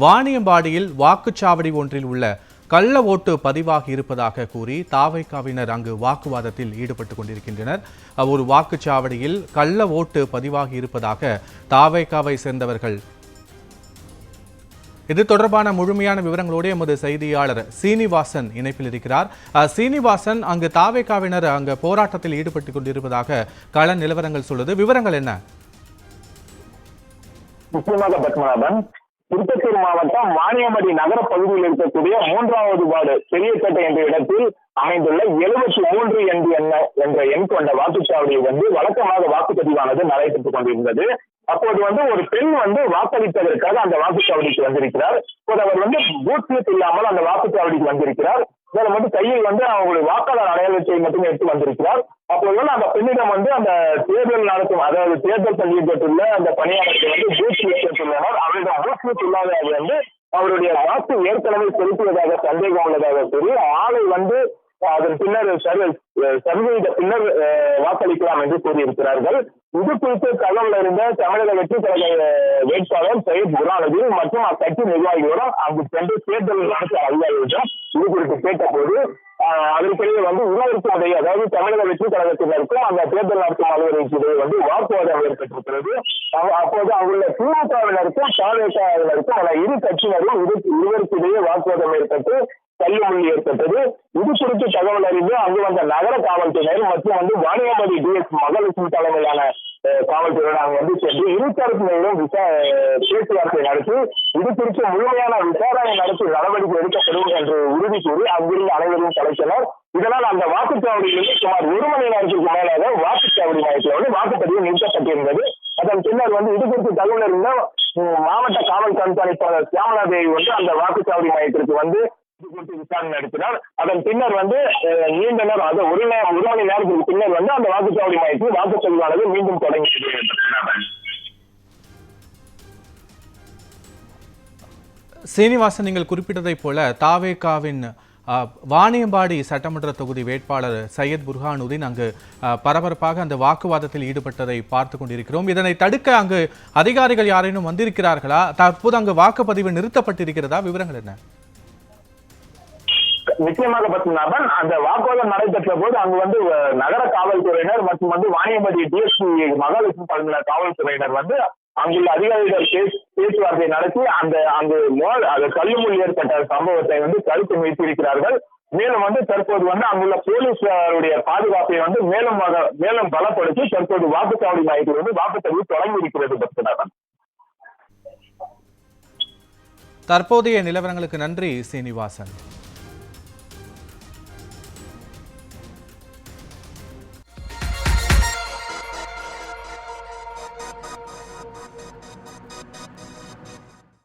வாணியம்பாடியில் வாக்குச்சாவடி ஒன்றில் உள்ள கள்ள ஓட்டு பதிவாகி இருப்பதாக கூறி தாவைக்காவினர் அங்கு வாக்குவாதத்தில் ஈடுபட்டுக் கொண்டிருக்கின்றனர். ஒரு வாக்குச்சாவடியில் கள்ள ஓட்டு பதிவாகி இருப்பதாக தாவைக்காவை சேர்ந்தவர்கள். இது தொடர்பான முழுமையான விவரங்களோடு எமது செய்தியாளர் சீனிவாசன் இணைப்பில் இருக்கிறார். சீனிவாசன், அங்கு தாவைக்காவினர் அங்கு போராட்டத்தில் ஈடுபட்டுக் கொண்டிருப்பதாக கள நிலவரங்கள் சொல்லுது. விவரங்கள் என்ன? முக்கியமாக பத்மநாபன், திருப்பத்தூர் மாவட்டம் வாணியம்பாடி நகர பகுதியில் இருக்கக்கூடிய 3வது வார்டு பெரியப்பேட்டை என்ற இடத்தில் அமைந்துள்ள 73 என்ற எண் கொண்ட வாக்குச்சாவடியில் வழக்கமாக வாக்குப்பதிவானது நடைபெற்றுக் கொண்டிருந்தது. அப்போது ஒரு பெண் வாக்களிப்பதற்காக அந்த வாக்குச்சாவடிக்கு வந்திருக்கிறார். அப்போது அவர் பூத் ஸ்லிப் இல்லாமல் அந்த வாக்குச்சாவடிக்கு வந்திருக்கிறார். மேலும் கையில் அவங்களுடைய வாக்காளர் அடையாளத்தை மட்டும் எடுத்து வந்திருக்கிறார். அப்போது அந்த பெண்ணிடம் அந்த தேர்தல் நடத்தும், அதாவது தேர்தல் பள்ளியில் அந்த பணியாளர்கள் பூத் ஸ்லிப் பெற்றுள்ளனர். அவரிடம் பூத் ஸ்லிப் இல்லாத அவருடைய வாக்கு ஏற்கனவே செலுத்துவதாக சந்தேகம் உள்ளதாக கூறி ஆளை அதன் பின்னர் சர்வீத பின்னர் வாக்களிக்கலாம் என்று கூறியிருக்கிறார்கள். இது குறித்து தகவல் அறிந்த தமிழக வெற்றி கழக வேட்பாளர் சையத் புர்ஹானுதீன் மற்றும் அக்கட்சி நிர்வாகிகளுடன் அங்கு சென்று தேர்தல் நடத்த அதிகாரிகளிடம் இது குறித்து கேட்டபோது அதற்கிடையே உணர்வுடைய, அதாவது தமிழக வெற்றி கழகத்தினருக்கும் அந்த தேர்தல் நடத்தும் அலுவலகத்திடையே வாக்குவாதம் ஏற்பட்டிருக்கிறது. அப்போது அங்குள்ள திமுகவினருக்கும் தாவேகாவினருக்கும் இரு கட்சியினரும் இருவருக்கிடையே வாக்குவாதம் ஏற்பட்டு தள்ளுமுள்ளி ஏற்பட்டது. இது குறித்து தகவல் அறிந்து அங்கு வந்த நகர காவல்துறையினர் மற்றும் வாணியம்பாடி டிஎஸ் மகாலட்சுமி தலைமையிலான காவல்துறையினர் அங்கு சென்று இரு தரப்பினரும் பேச்சுவார்த்தை நடத்தி இது குறித்து முழுமையான விசாரணை நடத்தி நடவடிக்கை எடுக்கப்படும் என்று உறுதி கூறி அங்கிருந்து அனைவரும் கலைத்தனர். இதனால் அந்த வாக்குச்சாவடியிலிருந்து சுமார் 1 மணி நேரத்திற்கு மேலாக வாக்குச்சாவடி மையத்தில் வாக்குப்பதிவு நிறுத்தப்பட்டிருந்தது. அதன் பின்னர் இது குறித்து தகவல் அறிந்த மாவட்ட காவல் கண்காணிப்பாளர் சியாமலா தேவி அந்த வாக்குச்சாவடி மையத்திற்கு இது குறித்து விசாரணை நடத்தினார். அதன் பின்னர் நீண்ட நேரம், அது 1 மணி நேரத்துக்கு பின்னர் அந்த வாக்குச்சாவடி மையத்தில் வாக்குப்பதிவானது மீண்டும் தொடங்கியது. சீனிவாசன், நீங்கள் குறிப்பிட்டதைப் போல தாவேகாவின் வாணியம்பாடி சட்டமன்ற தொகுதி வேட்பாளர் சையத் புர்ஹானுதீன் அங்கு பரபரப்பாக அந்த வாக்குவாதத்தில் ஈடுபட்டதை பார்த்து கொண்டிருக்கிறோம். இதனை தடுக்க அங்கு அதிகாரிகள் யாரேனும் வந்திருக்கிறார்களா? தற்போது அங்கு வாக்குப்பதிவு நிறுத்தப்பட்டிருக்கிறதா? விவரங்கள் என்ன? நிச்சயமாக பத்மநாபன், அந்த வாக்குவாதம் நடைபெற்ற போது அங்கு நகர காவல்துறையினர் மற்றும் வாணியம்பாடி டிஎஸ்பி மகாலட்சுமி தலைமையிலான காவல்துறையினர் அங்குள்ள அதிகாரிகள் பேச்சுவார்த்தை நடத்தி அங்கு தள்ளுமுள்ளி ஏற்பட்ட சம்பவத்தை தடுத்து நிறுத்தியிருக்கிறார்கள். மேலும் தற்போது அங்குள்ள போலீசாருடைய பாதுகாப்பை மேலும் பலப்படுத்தி தற்போது வாக்குச்சாவடி மையத்தில் வாக்குப்பதிவு தொடங்கி இருக்கிறது. பத்மநாபன், தற்போதைய நிலவரங்களுக்கு நன்றி சீனிவாசன்.